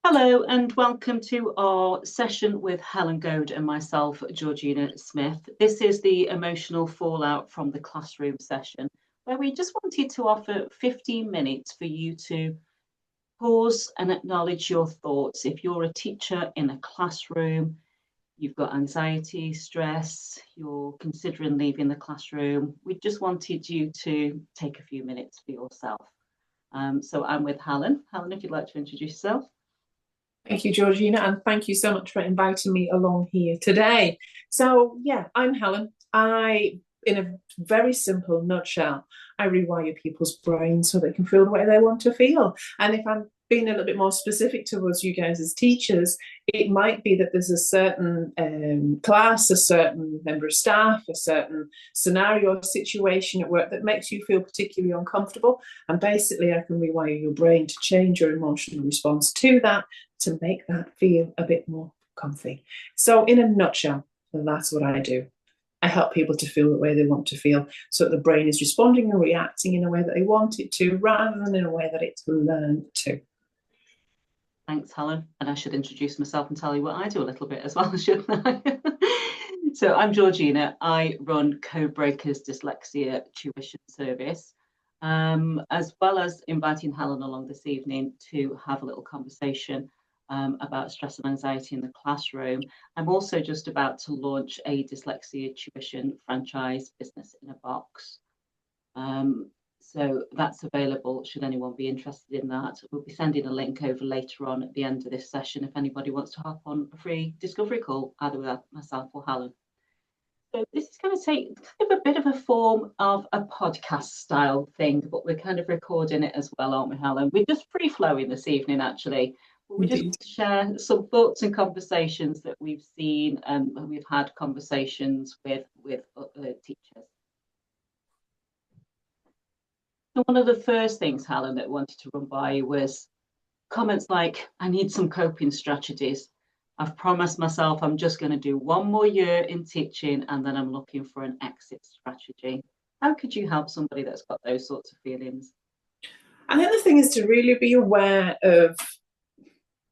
Hello and welcome to our session with Helen Goad and myself, Georgina Smith. This is the emotional fallout from the classroom session, where we just wanted to offer 15 minutes for you to pause and acknowledge your thoughts. If you're a teacher in a classroom, you've got anxiety, stress, you're considering leaving the classroom, we just wanted you to take a few minutes for yourself. So I'm with Helen. Helen, if you'd like to introduce yourself. Thank you, Georgina, and thank you so much for inviting me along here today. So, yeah, I'm Helen. In a very simple nutshell, I rewire people's brains so they can feel the way they want to feel. And if I'm being a little bit more specific towards you guys as teachers, it might be that there's a certain class, a certain member of staff, a certain scenario or situation at work that makes you feel particularly uncomfortable. And basically, I can rewire your brain to change your emotional response to that, to make that feel a bit more comfy. So in a nutshell, that's what I do. I help people to feel the way they want to feel so that the brain is responding and reacting in a way that they want it to rather than in a way that it's learned to. Thanks, Helen. And I should introduce myself and tell you what I do a little bit as well, shouldn't I? So I'm Georgina. I run Codebreakers Dyslexia Tuition Service, as well as inviting Helen along this evening to have a little conversation about stress and anxiety in the classroom. I'm also just about to launch a dyslexia tuition franchise, business in a box. So that's available should anyone be interested in that. We'll be sending a link over later on at the end of this session if anybody wants to hop on a free discovery call, either with myself or Helen. So this is going to take kind of a bit of a form of a podcast style thing, but we're kind of recording it as well, aren't we, Helen? We're just free flowing this evening, actually. But we just want to share some thoughts and conversations that we've seen and we've had conversations with teachers. So one of the first things, Helen, that I wanted to run by you was comments like, I need some coping strategies. I've promised myself I'm just going to do one more year in teaching and then I'm looking for an exit strategy. How could you help somebody that's got those sorts of feelings? I think the thing is to really be aware of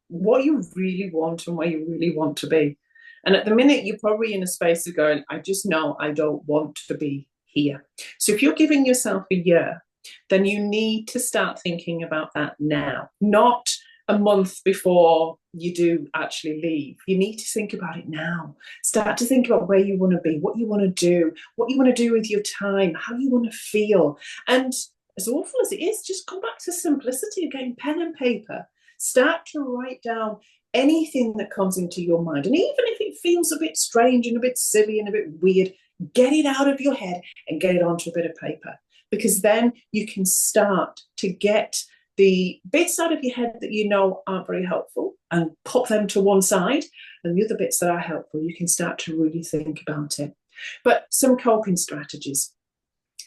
what you really want and where you really want to be. And at the minute, you're probably in a space of going, I just know I don't want to be here. So if you're giving yourself a year, then you need to start thinking about that now, not a month before you do actually leave. You need to think about it now. Start to think about where you want to be, what you want to do, what you want to do with your time, how you want to feel. And as awful as it is, just come back to simplicity again, pen and paper. Start to write down anything that comes into your mind. And even if it feels a bit strange and a bit silly and a bit weird, get it out of your head and get it onto a bit of paper. Because then you can start to get the bits out of your head that you know aren't very helpful and put them to one side. And the other bits that are helpful, you can start to really think about it. But some coping strategies.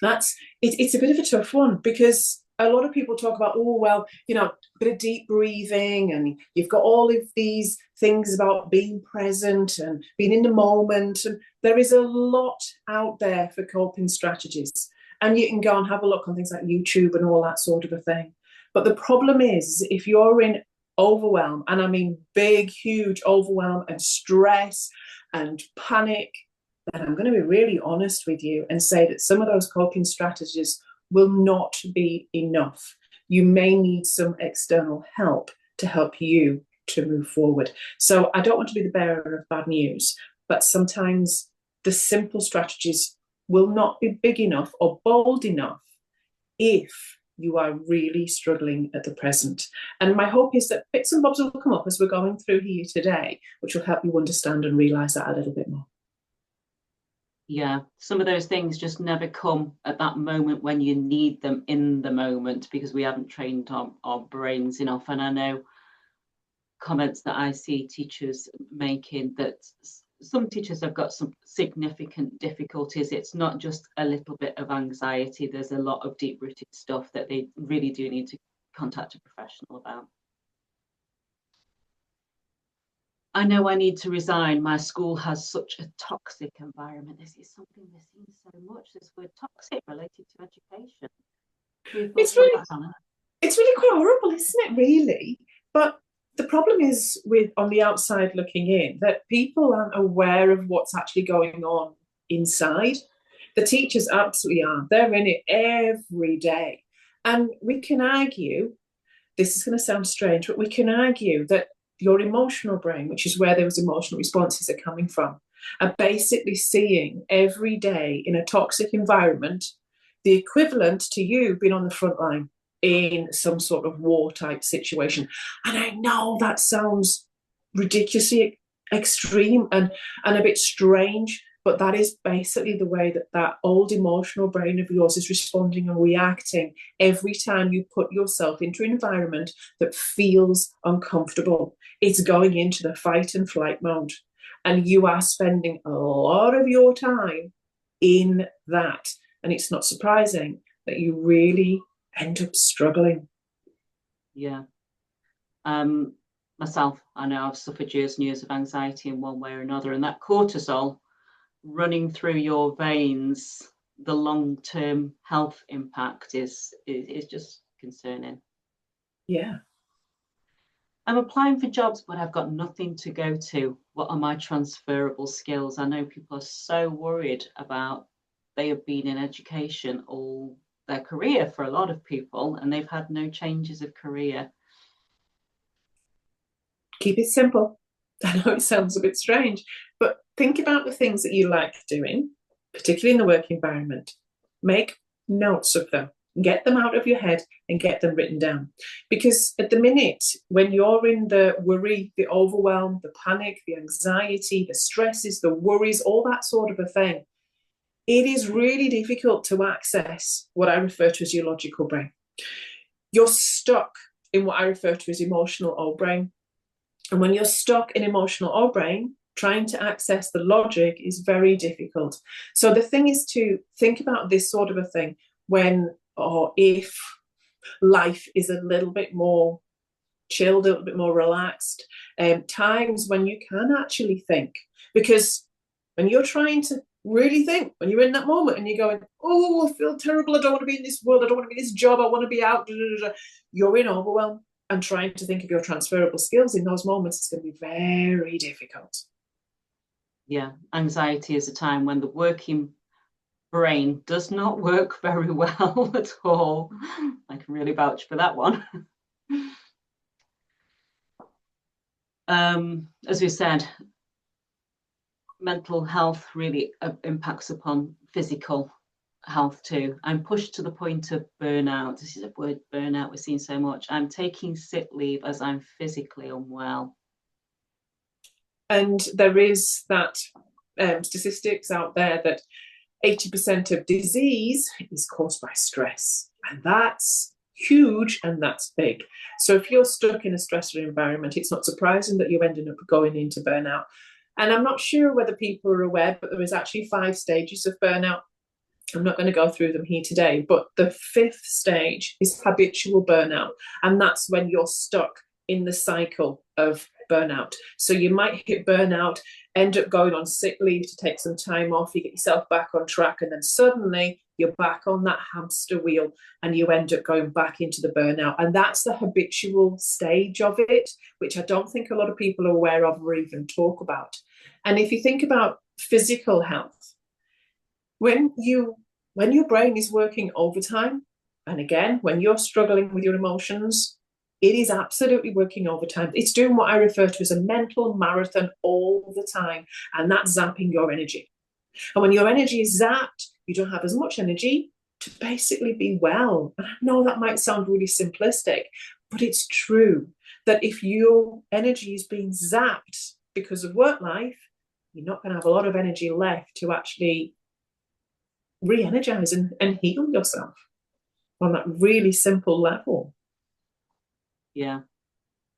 It's a bit of a tough one because a lot of people talk about, oh, well, a bit of deep breathing and you've got all of these things about being present and being in the moment. And there is a lot out there for coping strategies. And you can go and have a look on things like YouTube and all that sort of a thing. But the problem is, if you're in overwhelm, and I mean big, huge overwhelm and stress and panic, then I'm going to be really honest with you and say that some of those coping strategies will not be enough. You may need some external help to help you to move forward. So I don't want to be the bearer of bad news, but sometimes the simple strategies will not be big enough or bold enough if you are really struggling at the present. And my hope is that bits and bobs will come up as we're going through here today, which will help you understand and realise that a little bit more. Yeah, some of those things just never come at that moment when you need them in the moment because we haven't trained our brains enough. And I know comments that I see teachers making that some teachers have got some significant difficulties. It's not just a little bit of anxiety. There's a lot of deep-rooted stuff that they really do need to contact a professional about. I know I need to resign. My school has such a toxic environment. This is something we're seeing so much, this word toxic related to education. It's really quite horrible, isn't it, really? But the problem is with on the outside looking in that people aren't aware of what's actually going on inside. The teachers absolutely are. They're in it every day. And we can argue, this is going to sound strange, but we can argue that your emotional brain, which is where those emotional responses are coming from, are basically seeing every day in a toxic environment the equivalent to you being on the front line in some sort of war type situation. And I know that sounds ridiculously extreme and a bit strange, but that is basically the way that that old emotional brain of yours is responding and reacting every time you put yourself into an environment that feels uncomfortable. It's going into the fight and flight mode. And you are spending a lot of your time in that. And it's not surprising that you really end up struggling. Yeah. Myself, I know I've suffered years and years of anxiety in one way or another, and that cortisol running through your veins, the long-term health impact is just concerning. Yeah. I'm applying for jobs, but I've got nothing to go to. What are my transferable skills? I know people are so worried about, they have been in education all their career for a lot of people, and they've had no changes of career. Keep it simple. I know it sounds a bit strange, but think about the things that you like doing, particularly in the work environment. Make notes of them, get them out of your head and get them written down. Because at the minute, when you're in the worry, the overwhelm, the panic, the anxiety, the stresses, the worries, all that sort of a thing, it is really difficult to access what I refer to as your logical brain. You're stuck in what I refer to as emotional old brain. And when you're stuck in emotional or brain, trying to access the logic is very difficult. So the thing is to think about this sort of a thing when or if life is a little bit more chilled, a little bit more relaxed, times when you can actually think. Because when you're trying to really think, when you're in that moment and you're going, oh, I feel terrible, I don't want to be in this world, I don't want to be in this job, I want to be out, you're in overwhelm. And trying to think of your transferable skills in those moments is going to be very difficult. Yeah, anxiety is a time when the working brain does not work very well at all. I can really vouch for that one. As we said, mental health really impacts upon physical health too. I'm pushed to the point of burnout. This is a word, burnout, we're seeing so much. I'm taking sick leave as I'm physically unwell. And there is that statistics out there that 80% of disease is caused by stress. And that's huge and that's big. So if you're stuck in a stressful environment, it's not surprising that you ended up going into burnout. And I'm not sure whether people are aware, but there is actually 5 stages of burnout. I'm not going to go through them here today, but the 5th stage is habitual burnout. And that's when you're stuck in the cycle of burnout. So you might hit burnout, end up going on sick leave to take some time off, you get yourself back on track, and then suddenly you're back on that hamster wheel and you end up going back into the burnout. And that's the habitual stage of it, which I don't think a lot of people are aware of or even talk about. And if you think about physical health, when your brain is working overtime, and again, when you're struggling with your emotions, it is absolutely working overtime. It's doing what I refer to as a mental marathon all the time, and that's zapping your energy. And when your energy is zapped, you don't have as much energy to basically be well. And I know that might sound really simplistic, but it's true that if your energy is being zapped because of work life, you're not going to have a lot of energy left to actually re-energize and heal yourself on that really simple level. Yeah.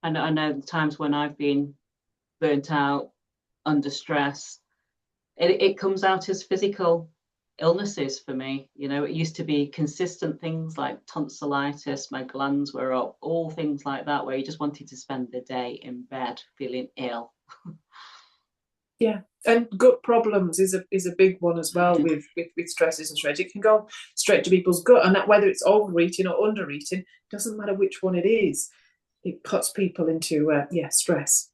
And I know the times when I've been burnt out, under stress, it comes out as physical illnesses for me. You know, it used to be consistent things like tonsillitis, my glands were up, all things like that, where you just wanted to spend the day in bed feeling ill. Yeah, and gut problems is a big one as well with stresses and stress. It can go straight to people's gut, and that whether it's overeating or undereating, doesn't matter which one it is. it puts people into stress.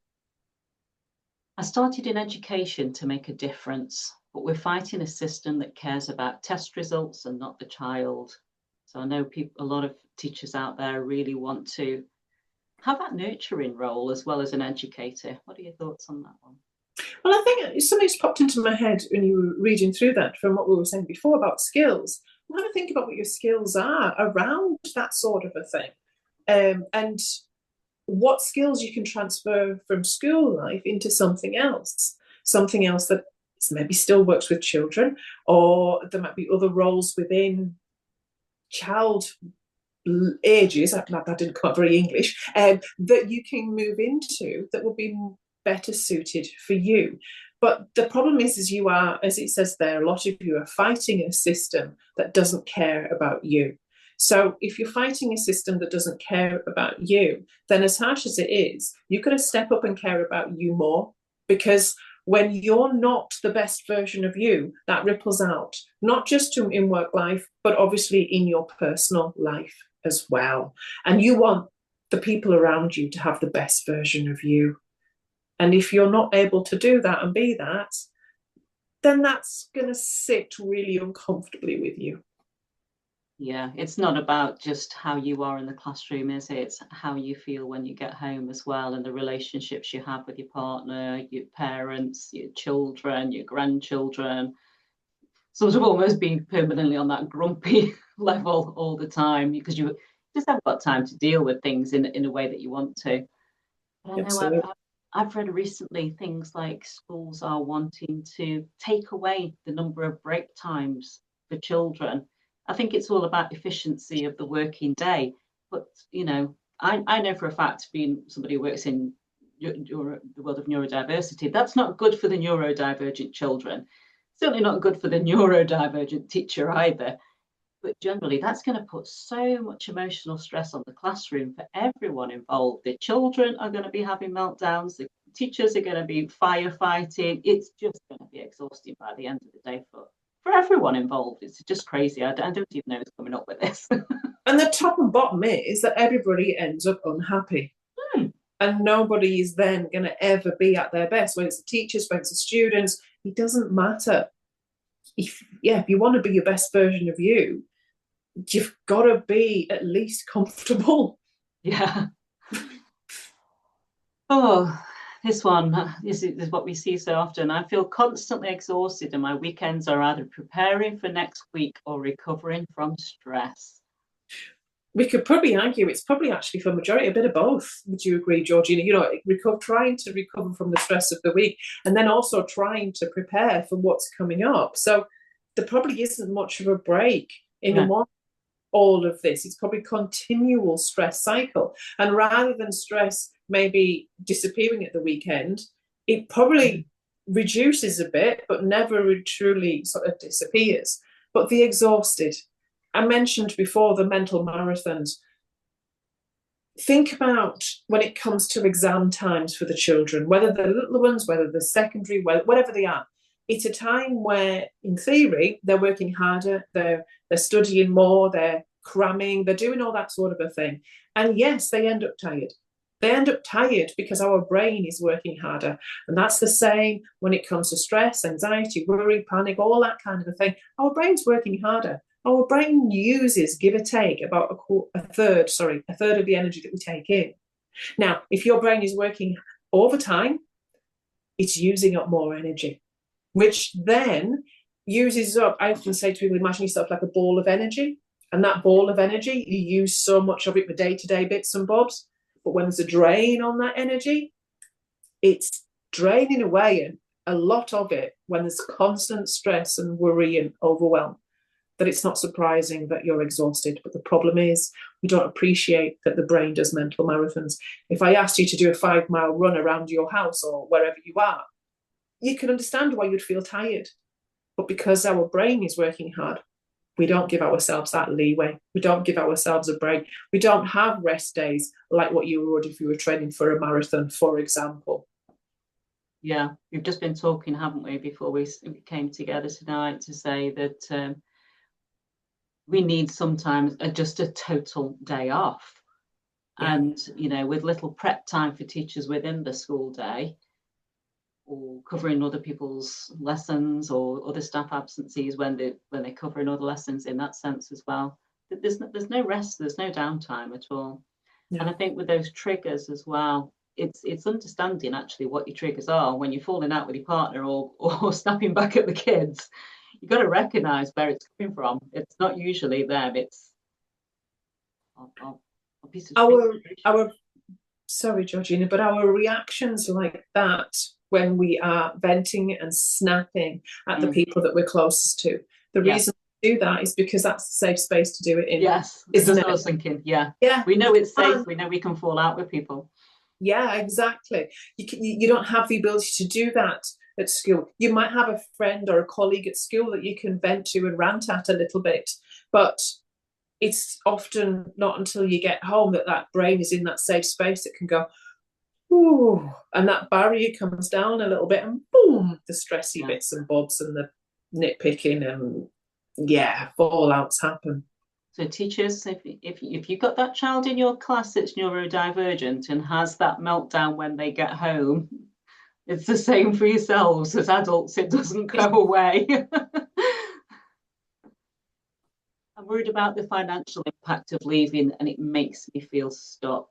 I started in education to make a difference, but we're fighting a system that cares about test results and not the child. So I know people, a lot of teachers out there really want to have that nurturing role as well as an educator. What are your thoughts on that one? Well, I think something's popped into my head when you were reading through that from what we were saying before about skills. You have to think about what your skills are around that sort of a thing, and what skills you can transfer from school life into something else that maybe still works with children, or there might be other roles within child ages, that didn't come out very English, that you can move into that will be better suited for you. But the problem is you are, as it says there, a lot of you are fighting a system that doesn't care about you. So if you're fighting a system that doesn't care about you, then as harsh as it is, you've got to step up and care about you more, because when you're not the best version of you, that ripples out, not just in work life, but obviously in your personal life as well. And you want the people around you to have the best version of you. And if you're not able to do that and be that, then that's going to sit really uncomfortably with you. Yeah, it's not about just how you are in the classroom, is it? It's how you feel when you get home as well, and the relationships you have with your partner, your parents, your children, your grandchildren. Sort of almost being permanently on that grumpy level all the time because you just haven't got time to deal with things in a way that you want to. But I know Absolutely. I've read recently things like schools are wanting to take away the number of break times for children. I think it's all about efficiency of the working day. But, I know for a fact, being somebody who works in the world of neurodiversity, that's not good for the neurodivergent children. Certainly not good for the neurodivergent teacher either. But generally, that's going to put so much emotional stress on the classroom for everyone involved. The children are going to be having meltdowns, the teachers are going to be firefighting. It's just going to be exhausting by the end of the day for everyone involved. It's just crazy. I don't even know who's coming up with this. And the top and bottom is that everybody ends up unhappy. Hmm. And nobody is then going to ever be at their best. When it's the teachers, when it's the students, it doesn't matter. If you want to be your best version of you, you've got to be at least comfortable. Yeah. Oh, this one is what we see so often. I feel constantly exhausted, and my weekends are either preparing for next week or recovering from stress. We could probably argue it's probably actually for a majority a bit of both. Would you agree, Georgina? Trying to recover from the stress of the week, and then also trying to prepare for what's coming up. So there probably isn't much of a break in Yeah. all of this. It's probably continual stress cycle. And rather than stress maybe disappearing at the weekend, it probably reduces a bit, but never truly sort of disappears. But the exhausted, I mentioned before the mental marathons. Think about when it comes to exam times for the children, whether they're little ones, whether they're secondary, whatever they are. It's a time where, in theory, they're working harder, they're studying more, they're cramming, they're doing all that sort of a thing. And yes, they end up tired. They end up tired because our brain is working harder. And that's the same when it comes to stress, anxiety, worry, panic, all that kind of a thing. Our brain's working harder. Our brain uses, give or take, about a third of the energy that we take in. Now, if your brain is working overtime, it's using up more energy, which then uses up, I often say to people, imagine yourself like a ball of energy. And that ball of energy, you use so much of it for day-to-day bits and bobs. But when there's a drain on that energy, it's draining away, and a lot of it when there's constant stress and worry and overwhelm, that it's not surprising that you're exhausted. But the problem is we don't appreciate that the brain does mental marathons. If I asked you to do a 5-mile run around your house or wherever you are, you can understand why you'd feel tired. But because our brain is working hard, we don't give ourselves that leeway. We don't give ourselves a break. We don't have rest days like what you would if you were training for a marathon, for example. Yeah, we've just been talking, haven't we, before we came together tonight to say that we need sometimes just a total day off. Yeah. And, you know, with little prep time for teachers within the school day, or covering other people's lessons or other staff absences when they're covering other lessons in that sense as well. There's no rest, there's no downtime at all. And I No. think with those triggers as well, it's understanding actually what your triggers are when you're falling out with your partner or snapping back at the kids. You've got to recognise where it's coming from. It's not usually them. It's a piece of string. Our sorry, Georgina, but our reactions like that when we are venting and snapping at the Mm, people that we're closest to, the yeah. reason we do that is because that's a safe space to do it in, Yes. isn't That's what I it? was thinking. Yeah. Yeah, We you know it's safe. can't. We know we can fall out with people. Yeah, exactly. You don't have the ability to do that at school. You might have a friend or a colleague at school that you can vent to and rant at a little bit, but it's often not until you get home that that brain is in that safe space that can go, ooh, and that barrier comes down a little bit, and boom, the stressy Yeah. bits and bobs and the nitpicking and yeah, fallouts happen. So teachers, if you've got that child in your class that's neurodivergent and has that meltdown when they get home, it's the same for yourselves as adults. It doesn't go away. I'm worried about the financial impact of leaving, and it makes me feel stuck.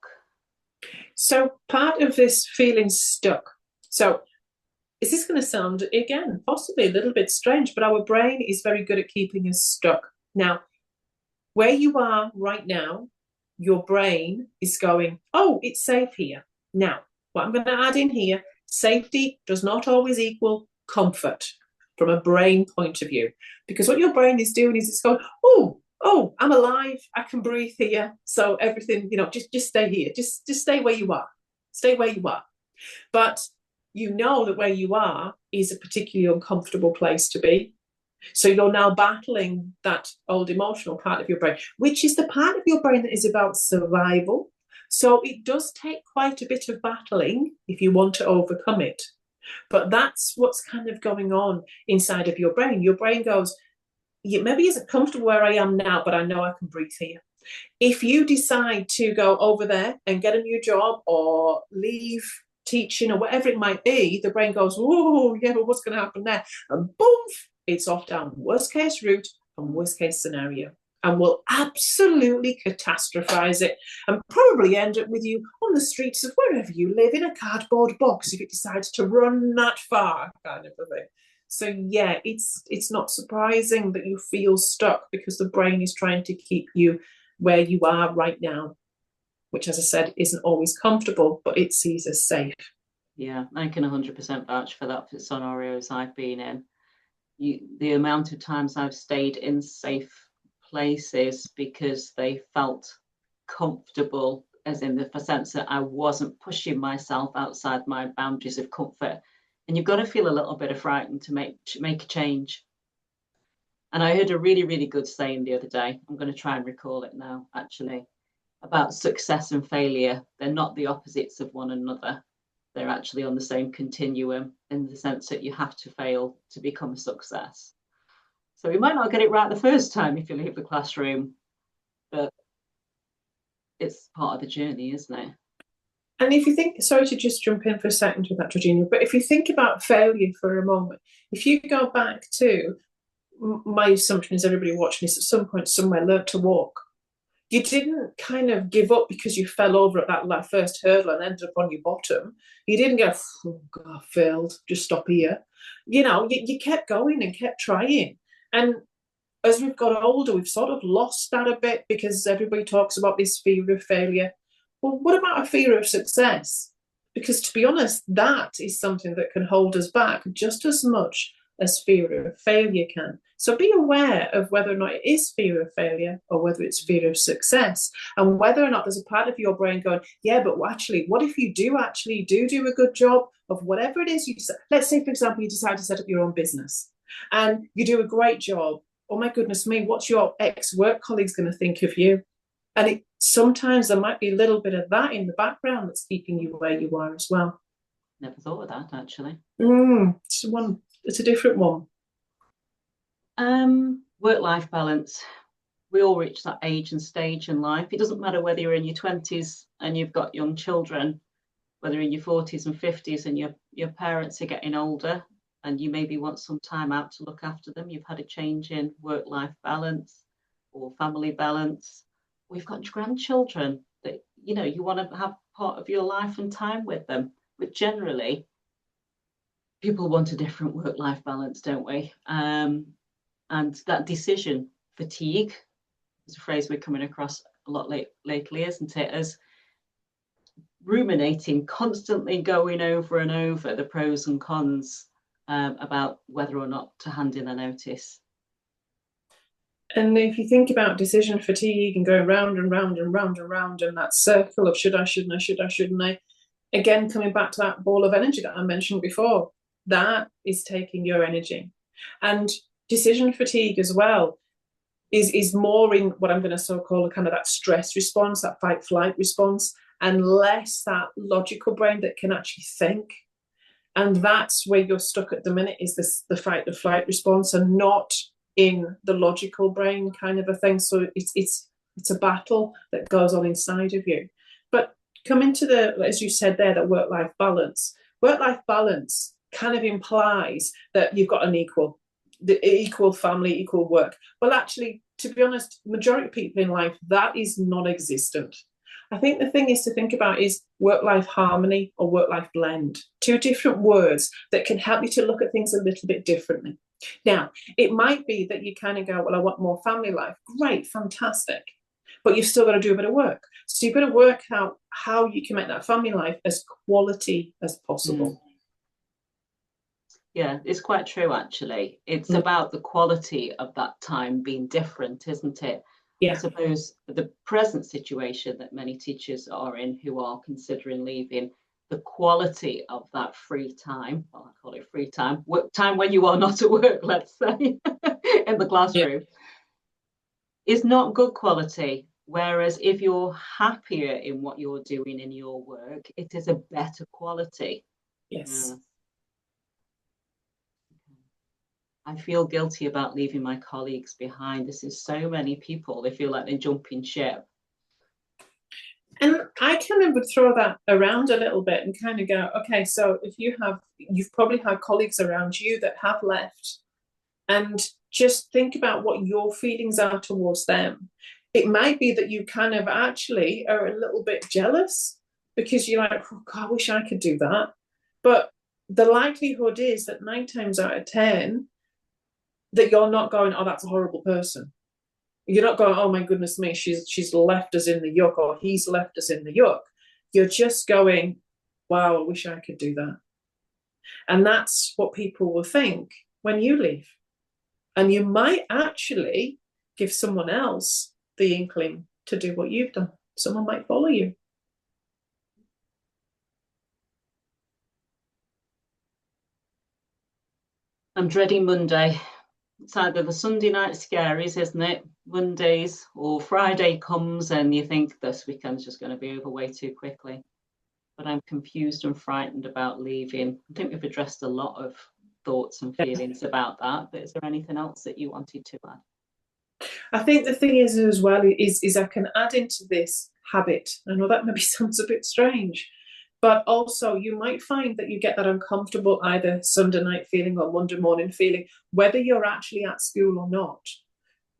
So part of this feeling stuck. So is this going to sound again possibly a little bit strange, but our brain is very good at keeping us stuck. Now, where you are right now, your brain is going, oh, it's safe here. Now, what I'm going to add in here, safety does not always equal comfort from a brain point of view. Because what your brain is doing is it's going, oh, I'm alive. I can breathe here. So everything, just stay here. Just stay where you are. Stay where you are. But you know that where you are is a particularly uncomfortable place to be. So you're now battling that old emotional part of your brain, which is the part of your brain that is about survival. So it does take quite a bit of battling if you want to overcome it. But that's what's kind of going on inside of your brain. Your brain goes, yeah, maybe isn't comfortable where I am now, but I know I can breathe here. If you decide to go over there and get a new job or leave teaching or whatever it might be, the brain goes, oh, yeah, but what's going to happen there? And boom, it's off down worst case route and worst case scenario. And will absolutely catastrophize it and probably end up with you on the streets of wherever you live in a cardboard box if it decides to run that far, kind of a thing. So yeah, it's not surprising that you feel stuck because the brain is trying to keep you where you are right now, which, as I said, isn't always comfortable, but it sees as safe. Yeah, I can 100% vouch for that for scenarios I've been in. The amount of times I've stayed in safe places because they felt comfortable, as in the sense that I wasn't pushing myself outside my boundaries of comfort. And you've got to feel a little bit of frightened to make a change. And I heard a really, really good saying the other day. I'm going to try and recall it now, actually, about success and failure. They're not the opposites of one another. They're actually on the same continuum in the sense that you have to fail to become a success. So you might not get it right the first time if you leave the classroom, but it's part of the journey, isn't it? And if you think, sorry to just jump in for a second with that, Georgina, but if you think about failure for a moment, if you go back to my assumption is everybody watching this at some point somewhere learned to walk. You didn't kind of give up because you fell over at that first hurdle and ended up on your bottom. You didn't go, oh God, I failed, just stop here. You kept going and kept trying. And as we've got older, we've sort of lost that a bit because everybody talks about this fear of failure. Well, what about a fear of success? Because to be honest, that is something that can hold us back just as much as fear of failure can. So be aware of whether or not it is fear of failure or whether it's fear of success, and whether or not there's a part of your brain going, yeah, but actually, what if you do actually do a good job of whatever it is you decide? Let's say, for example, you decide to set up your own business and you do a great job. Oh my goodness me, what's your ex-work colleagues going to think of you? And sometimes there might be a little bit of that in the background that's keeping you where you are as well. Never thought of that, actually. It's a different one. Work-life balance. we all reach that age and stage in life. It doesn't matter whether you're in your 20s and you've got young children, whether in your 40s and 50s and your parents are getting older and you maybe want some time out to look after them. You've had a change in work-life balance or family balance. We've got grandchildren that, you know, you want to have part of your life and time with them. But generally, people want a different work-life balance, don't we? And that decision fatigue is a phrase we're coming across a lot lately, isn't it? As ruminating, constantly going over and over the pros and cons about whether or not to hand in a notice. And if you think about decision fatigue and going round and round and round and round and that circle of should I, shouldn't I, should I, shouldn't I, again, coming back to that ball of energy that I mentioned before, that is taking your energy. And decision fatigue as well is more in what I'm going to so call a kind of that stress response, that fight flight response, and less that logical brain that can actually think. And that's where you're stuck at the minute, is this the fight or flight response, and not in the logical brain kind of a thing. So it's a battle that goes on inside of you. But coming to the, as you said there, that work-life balance. Work-life balance kind of implies that you've got the equal family, equal work. Well, actually, to be honest, majority of people in life, that is non-existent. I think the thing is to think about is work-life harmony or work-life blend. Two different words that can help you to look at things a little bit differently. Now, it might be that you kind of go, well, I want more family life. Great, fantastic. But you've still got to do a bit of work. So you've got to work out how you can make that family life as quality as possible. Yeah, it's quite true, actually. It's about the quality of that time being different, isn't it? Yeah. I suppose the present situation that many teachers are in who are considering leaving, the quality of that free time, well, I call it free time, work time when you are not at work, let's say, in the classroom, is not good quality. Whereas if you're happier in what you're doing in your work, it is a better quality. Yes. I feel guilty about leaving my colleagues behind. This is so many people. They feel like they're jumping ship. And I kind of would throw that around a little bit and kind of go, okay, so if you've probably had colleagues around you that have left, and just think about what your feelings are towards them. It might be that you kind of actually are a little bit jealous because you're like, oh, God, I wish I could do that. But the likelihood is that 9 times out of 10, that you're not going, oh, that's a horrible person. You're not going, oh my goodness me, she's left us in the yuck, or he's left us in the yuck. You're just going, wow, I wish I could do that. And that's what people will think when you leave. And you might actually give someone else the inkling to do what you've done. Someone might follow you. I'm dreading Monday. It's either the Sunday night scaries, isn't it? Mondays, or Friday comes and you think this weekend's just going to be over way too quickly. But I'm confused and frightened about leaving. I think we've addressed a lot of thoughts and feelings about that. But is there anything else that you wanted to add? I think the thing is as well is I can add into this habit. I know that maybe sounds a bit strange, but also you might find that you get that uncomfortable either Sunday night feeling or Monday morning feeling, whether you're actually at school or not.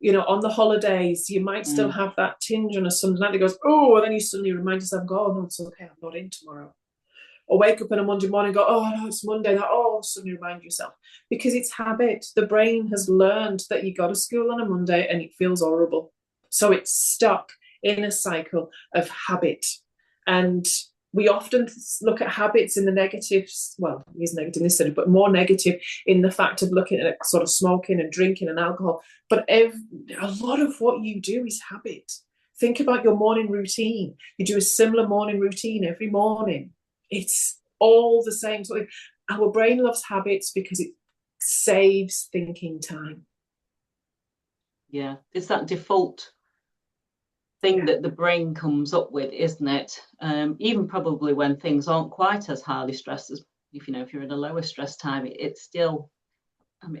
You know, on the holidays, you might still have that tinge on a Sunday night that goes, oh, and then you suddenly remind yourself, oh, no, it's okay, I'm not in tomorrow. Or wake up on a Monday morning and go, oh, no, it's Monday. Oh, suddenly remind yourself. Because it's habit. The brain has learned that you go to school on a Monday and it feels horrible. So it's stuck in a cycle of habit. And we often look at habits in the negatives. Well, it is negative in this study, but more negative in the fact of looking at sort of smoking and drinking and alcohol. But a lot of what you do is habit. Think about your morning routine. You do a similar morning routine every morning. It's all the same. So our brain loves habits because it saves thinking time. Yeah, it's that default thing that the brain comes up with, isn't it? Even probably when things aren't quite as highly stressed as if you're in a lower stress time, it's still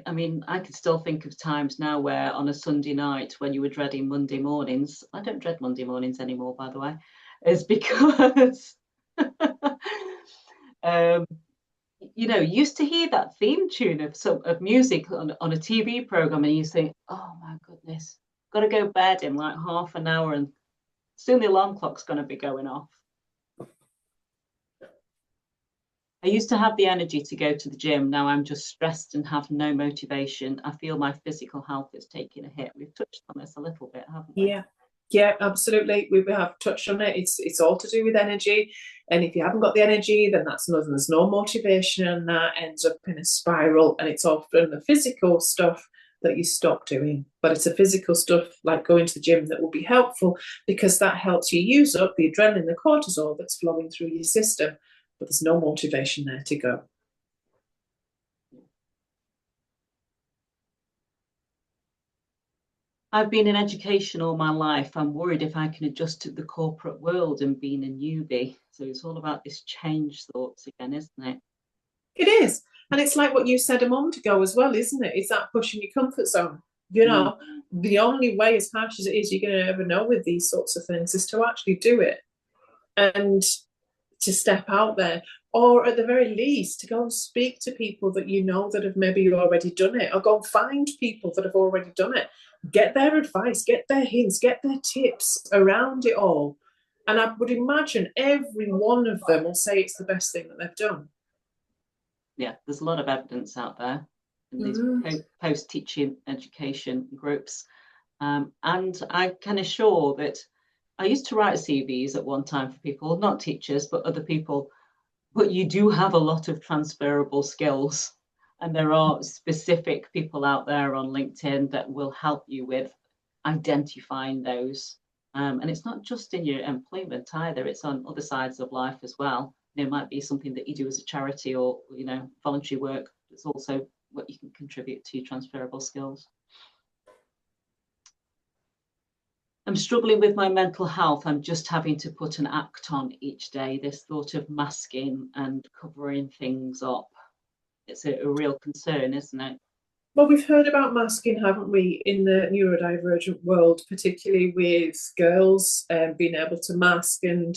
I mean, I can still think of times now where on a Sunday night when you were dreading Monday mornings. I don't dread Monday mornings anymore, by the way, is because um, you used to hear that theme tune of music on a TV program, and you think, "Oh my goodness, got to go to bed in like half an hour, and soon the alarm clock's going to be going off." I used to have the energy to go to the gym. Now I'm just stressed and have no motivation. I feel my physical health is taking a hit. We've touched on this a little bit, haven't we? Yeah. Yeah, absolutely. We have touched on it. It's all to do with energy. And if you haven't got the energy, then there's no motivation, and that ends up in a spiral. And it's often the physical stuff that you stop doing. But it's the physical stuff like going to the gym that will be helpful, because that helps you use up the adrenaline, the cortisol that's flowing through your system. But there's no motivation there to go. I've been in education all my life. I'm worried if I can adjust to the corporate world and being a newbie. So it's all about this change thoughts again, isn't it? It is. And it's like what you said a moment ago as well, isn't it? It's that pushing your comfort zone. You Mm. know, the only way, as harsh as it is, you're going to ever know with these sorts of things is to actually do it and to step out there. Or at the very least, to go and speak to people that you know that have maybe already done it, or go and find people that have already done it. Get their advice, get their hints, get their tips around it all. And I would imagine every one of them will say it's the best thing that they've done. Yeah, there's a lot of evidence out there in these Mm. post-teaching education groups. And I can assure that I used to write CVs at one time for people, not teachers, but other people. But you do have a lot of transferable skills. And there are specific people out there on LinkedIn that will help you with identifying those. And it's not just in your employment either, it's on other sides of life as well. It might be something that you do as a charity or, voluntary work. It's also what you can contribute to your transferable skills. I'm struggling with my mental health. I'm just having to put an act on each day. This thought of masking and covering things up. It's a real concern, isn't it? Well, we've heard about masking, haven't we, in the neurodivergent world, particularly with girls being able to mask and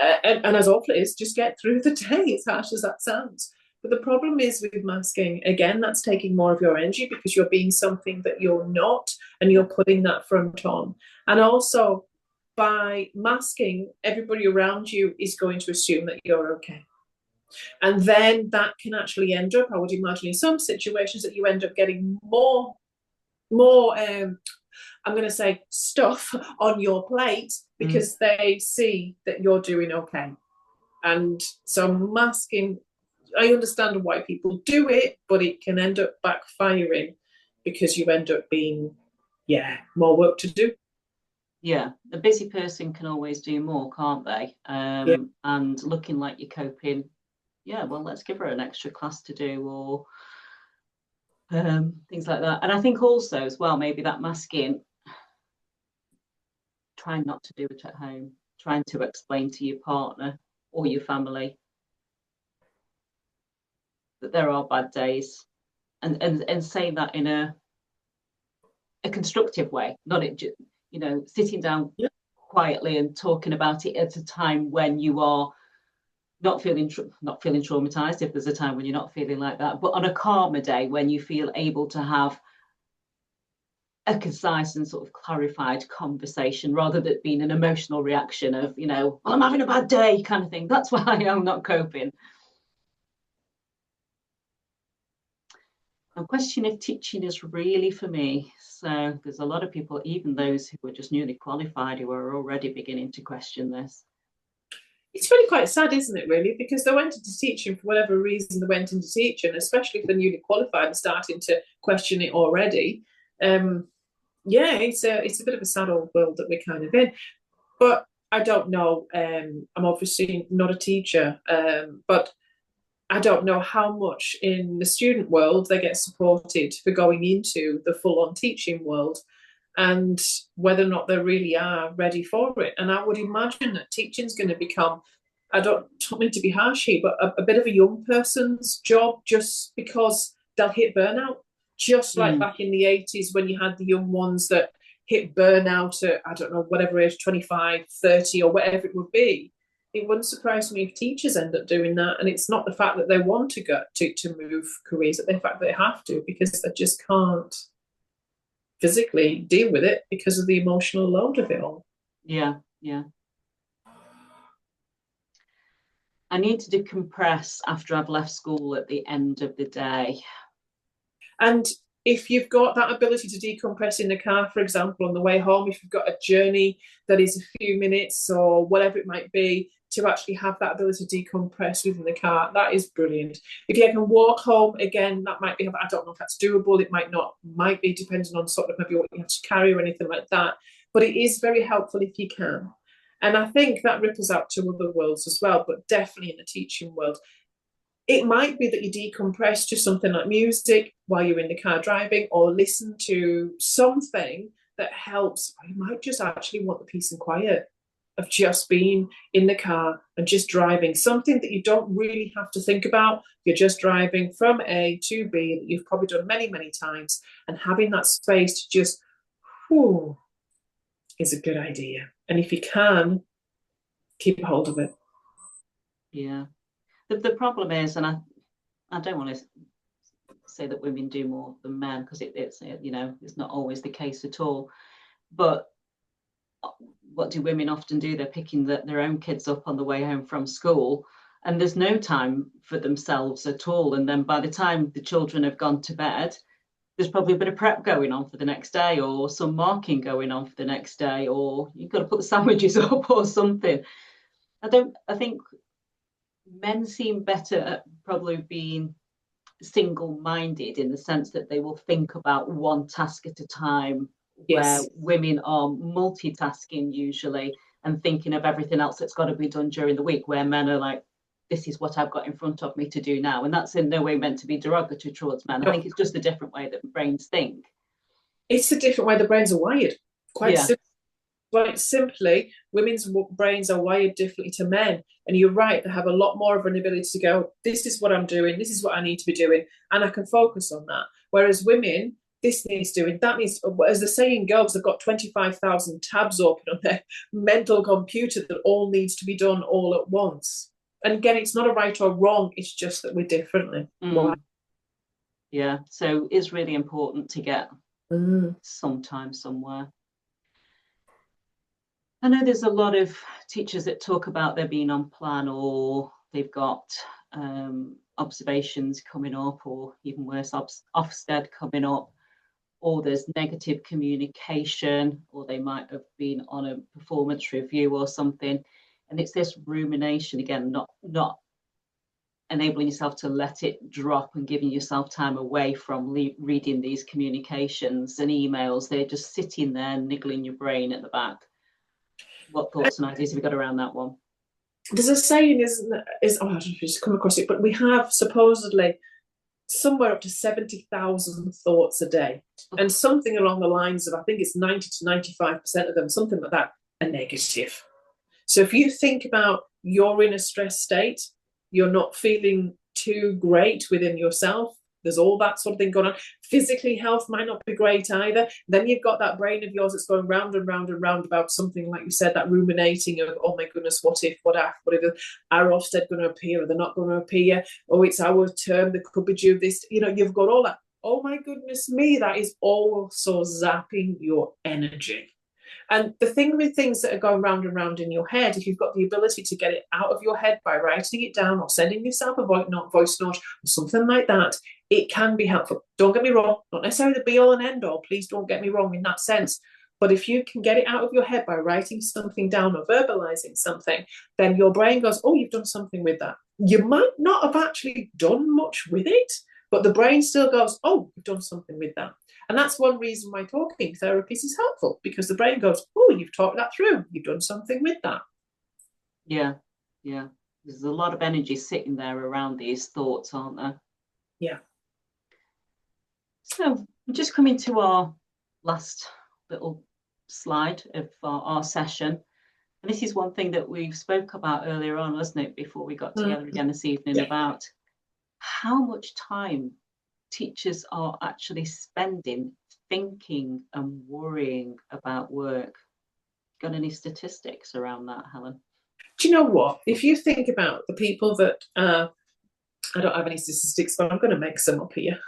as awful it is, just get through the day, as harsh as that sounds. But the problem is with masking, again, that's taking more of your energy because you're being something that you're not, and you're putting that front on. And also, by masking, everybody around you is going to assume that you're okay. And then that can actually end up, I would imagine, in some situations that you end up getting more I'm going to say stuff on your plate because they see that you're doing okay. And so masking, I understand why people do it, but it can end up backfiring because you end up being, more work to do. Yeah, a busy person can always do more, can't they? Yeah. And looking like you're coping, yeah, well, let's give her an extra class to do or things like that. And I think also as well, maybe that masking, trying not to do it at home, trying to explain to your partner or your family that there are bad days and say that in a constructive way, not it, sitting down Yeah. quietly and talking about it at a time when you are not feeling traumatized, if there's a time when you're not feeling like that, but on a calmer day when you feel able to have a concise and sort of clarified conversation rather than being an emotional reaction of, well, I'm having a bad day kind of thing. That's why I'm not coping. I question if teaching is really for me. So there's a lot of people, even those who are just newly qualified, who are already beginning to question this. It's really quite sad, isn't it, really? Because they went into teaching for whatever reason they went into teaching, especially if they're newly qualified and starting to question it already. It's a bit of a sad old world that we're kind of in. But I don't know. I'm obviously not a teacher, but I don't know how much in the student world they get supported for going into the full-on teaching world, and whether or not they really are ready for it. And I would imagine that teaching is going to become, I don't mean to be harsh here, but a bit of a young person's job, just because they'll hit burnout, just like Mm. back in the 80s when you had the young ones that hit burnout at, I don't know, whatever age, 25, 30, or whatever it would be. It wouldn't surprise me if teachers end up doing that. And it's not the fact that they want to go to move careers, it's the fact that they have to, because they just can't physically deal with it because of the emotional load of it all. Yeah, yeah. I need to decompress after I've left school at the end of the day. And if you've got that ability to decompress in the car, for example, on the way home, if you've got a journey that is a few minutes or whatever it might be, to actually have that ability to decompress within the car, that is brilliant. If you can walk home, again, that might be, I don't know if that's doable, it might not, might be depending on sort of maybe what you have to carry or anything like that. But it is very helpful if you can. And I think that ripples out to other worlds as well, but definitely in the teaching world. It might be that you decompress to something like music while you're in the car driving, or listen to something that helps. You might just actually want the peace and quiet of just being in the car and just driving, something that you don't really have to think about. You're just driving from A to B that you've probably done many, many times, and having that space to just, whew, is a good idea. And if you can, keep hold of it. Yeah. The problem is, and I don't want to say that women do more than men, because it's it's not always the case at all. But what do women often do? They're picking their own kids up on the way home from school, and there's no time for themselves at all. And then by the time the children have gone to bed, there's probably a bit of prep going on for the next day, or some marking going on for the next day, or you've got to put the sandwiches up or something. I think men seem better at probably being single-minded, in the sense that they will think about one task at a time, where Yes. women are multitasking usually and thinking of everything else that's got to be done during the week, where men are like, this is what I've got in front of me to do now. And that's in no way meant to be derogatory towards men. I No, think it's just a different way that brains think. it's a different way the brains are wired. Quite Yeah. simply, quite simply, women's brains are wired differently to men. And you're right, they have a lot more of an ability to go, this is what I'm doing, this is what I need to be doing, and I can focus on that. Whereas women, this needs doing, that needs, as the saying goes, they've got 25,000 tabs open on their mental computer that all needs to be done all at once. And again, it's not a right or wrong, it's just that we're differently. Why? Yeah. So it's really important to get Mm. some time somewhere. I know there's a lot of teachers that talk about there being on plan, or they've got observations coming up, or even worse, Ofsted coming up, or there's negative communication, or they might have been on a performance review or something. And it's this rumination again, not enabling yourself to let it drop and giving yourself time away from reading these communications and emails. They're just sitting there niggling your brain at the back. What thoughts and ideas have you got around that one? There's a saying, oh, I don't know if you just come across it, but we have supposedly somewhere up to 70,000 thoughts a day. And something along the lines of, I think it's 90 to 95% of them, something like that, are negative. So if you think about you're in a stress state, you're not feeling too great within yourself, there's all that sort of thing going on. Physically, health might not be great either. Then you've got that brain of yours that's going round and round and round about something, like you said, that ruminating of, oh my goodness, what if, what if, are Ofsted going to appear, or they're not going to appear? Oh, it's our term, they could be due this. You've got all that. Oh my goodness me, that is also zapping your energy. And the thing with things that are going round and round in your head, if you've got the ability to get it out of your head by writing it down or sending yourself a voice note or something like that, it can be helpful. Don't get me wrong, not necessarily the be all and end all. Please don't get me wrong in that sense. But if you can get it out of your head by writing something down or verbalizing something, then your brain goes, oh, you've done something with that. You might not have actually done much with it, but the brain still goes, oh, you've done something with that. And that's one reason why talking therapies is helpful, because the brain goes, oh, you've talked that through. You've done something with that. Yeah, yeah. There's a lot of energy sitting there around these thoughts, aren't there? Yeah. So we're just coming to our last little slide of our session. And this is one thing that we spoke about earlier on, wasn't it, before we got together again this evening, Yeah. about how much time teachers are actually spending thinking and worrying about work. Got any statistics around that, Helen? Do you know what? If you think about the people that I don't have any statistics, but I'm going to make some up here.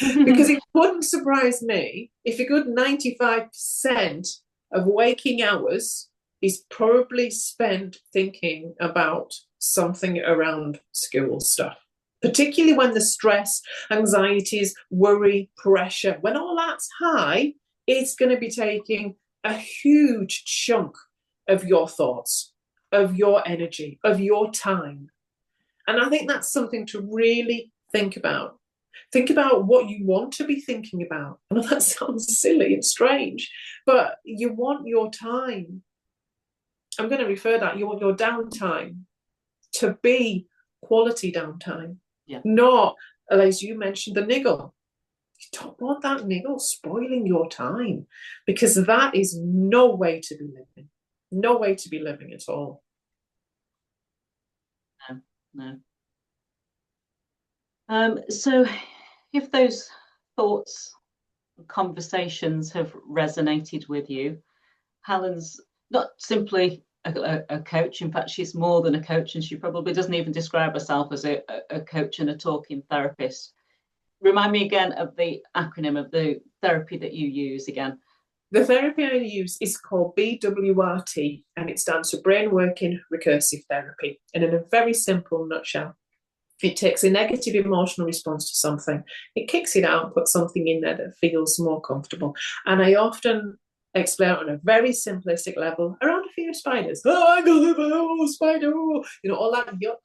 Because it wouldn't surprise me if a good 95% of waking hours is probably spent thinking about something around school stuff, particularly when the stress, anxieties, worry, pressure, when all that's high, it's going to be taking a huge chunk of your thoughts, of your energy, of your time. And I think that's something to really think about. Think about what you want to be thinking about. I know that sounds silly and strange, but you want your time. I'm going to refer that, you want your downtime to be quality downtime, Yeah. not, as you mentioned, the niggle. You don't want that niggle spoiling your time, because that is no way to be living. No way to be living at all. No, no. So if those thoughts, conversations have resonated with you, Helen's not simply a coach. In fact, she's more than a coach, and she probably doesn't even describe herself as a coach and a talking therapist. Remind me again of the acronym of the therapy that you use again. The therapy I use is called BWRT, and it stands for Brain Working Recursive Therapy. And in a very simple nutshell, it takes a negative emotional response to something, it kicks it out and puts something in there that feels more comfortable. And I often explain on a very simplistic level around a fear of spiders. Oh, I got a spider, all that yuck.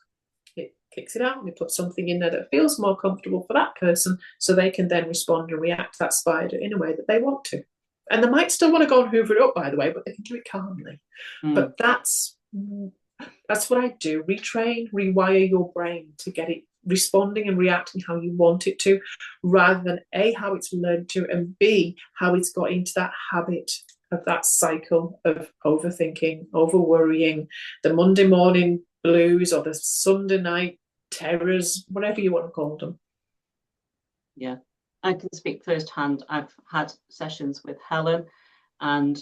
It kicks it out and it puts something in there that feels more comfortable for that person, so they can then respond and react to that spider in a way that they want to. And they might still want to go and hoover it up, by the way, but they can do it calmly. But that's what I do. Retrain, rewire your brain to get it responding and reacting how you want it to, rather than A, how it's learned to, and B, how it's got into that habit of that cycle of overthinking, over worrying, the Monday morning blues or the Sunday night terrors, whatever you want to call them. Yeah, I can speak firsthand. I've had sessions with Helen, and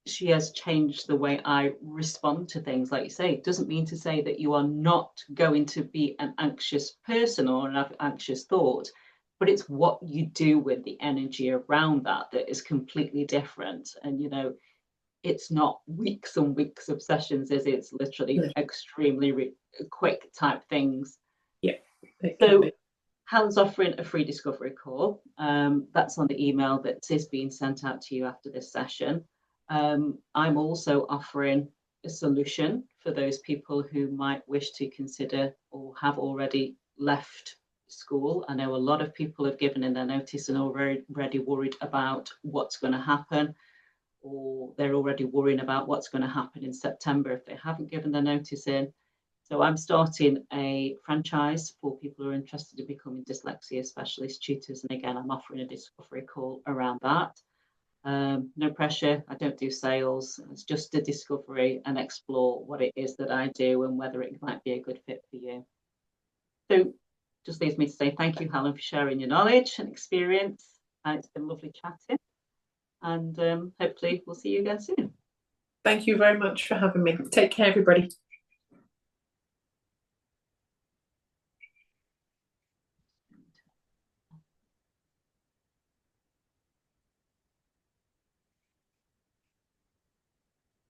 she has changed the way I respond to things. Like you say, it doesn't mean to say that you are not going to be an anxious person or an anxious thought, but it's what you do with the energy around that that is completely different. And, it's not weeks and weeks of sessions, is it? It's literally extremely quick type things. Yeah. So Helen's offering a free discovery call. That's on the email that is being sent out to you after this session. I'm also offering a solution for those people who might wish to consider or have already left school. I know a lot of people have given in their notice and already worried about what's going to happen, or they're already worrying about what's going to happen in September if they haven't given their notice in. So I'm starting a franchise for people who are interested in becoming dyslexia specialist tutors. And again, I'm offering a discovery call around that. No pressure. I don't do sales. It's just a discovery and explore what it is that I do and whether it might be a good fit for you. So just leaves me to say thank you, Helen, for sharing your knowledge and experience. It's been lovely chatting. And hopefully we'll see you again soon. Thank you very much for having me. Take care, everybody.